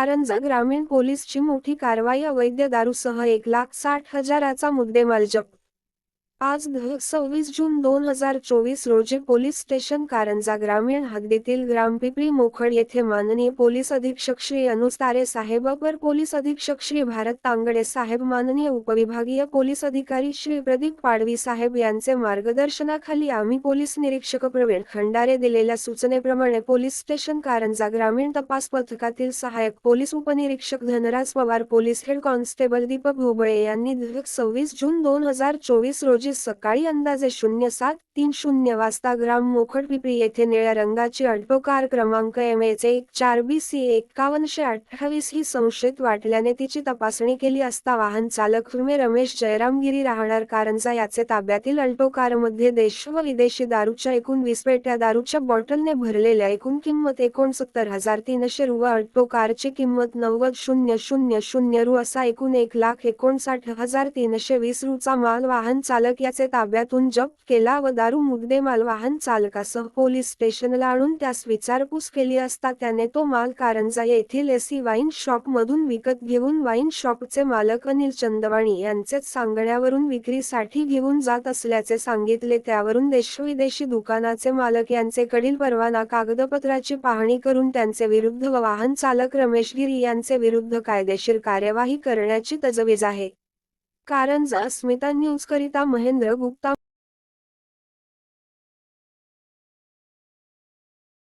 कारंजा ग्रामीण पोलीसची मोठी कारवाई, अवैध दारूसह 1,60,000चा मुद्देमाल जप्त। आज 26 जून 2024 रोजी पोलीस स्टेशन कारंजा ग्रामीण हद्दीतील ग्रामपिंपरी मोखड येथे माननीय पोलीस अधीक्षक श्री अनुज तारे साहेब, अपर पोलीस अधीक्षक श्री भारत तांगडे साहेब, माननीय उपविभागीय पोलीस अधिकारी श्री प्रदीप पाडवी साहेब यांचे मार्गदर्शनाखाली आम्ही पोलीस निरीक्षक प्रवीण खंडारे दिलेल्या सूचनेप्रमाणे पोलीस स्टेशन कारंजा ग्रामीण तपास पथकातील सहाय्यक पोलीस उपनिरीक्षक Dhanraj Pawar, police head constable Deepak Bhobale यांनी 26 जून 2024 रोजी सकाळी अंदाजे 07:30 वाजता ग्राम मोखड पिंपरी येथे निळ्या रंगाची अल्टो कार क्रमांक MH14BC5128 ही संशयित वाटल्याने तिची तपासणी केली असता वाहन चालक रमेश जयरामगिरी राहणार कारंजा याचे ताब्यातील अल्टो कारमध्ये देश व विदेशी दारूच्या एकूण 20 पेट्या दारूच्या बॉटलने भरलेल्या एकूण किंमत 69,300 रु व अल्टो कारची किंमत 90,000 रु असा एकूण 1,59,320 रुचा माल वाहन चालक याचे ताब्यातून जप्त केला व दारू मुद्देमाल वाहन चालकासह पोलीस स्टेशनला आणून त्यास विचारपूस केली असता त्याने तो माल कारंजा येथील एसी वाईन शॉप मधून विकत घेऊन वाईन शॉपचे मालक अनिल चंदवाणी यांचेच सांगण्यावरून विक्रीसाठी घेऊन जात असल्याचे सांगितले। त्यावरून देशविदेशी दुकानाचे मालक यांचे कडील परवाना कागदपत्राची पाहणी करून त्यांचे विरुद्ध व वाहन चालक रमेश गिरी यांचे विरुद्ध कायदेशीर कार्यवाही करण्याची तजवीज आहे। कारंजा अस्मिता न्यूज करिता महेंद्र गुप्ता।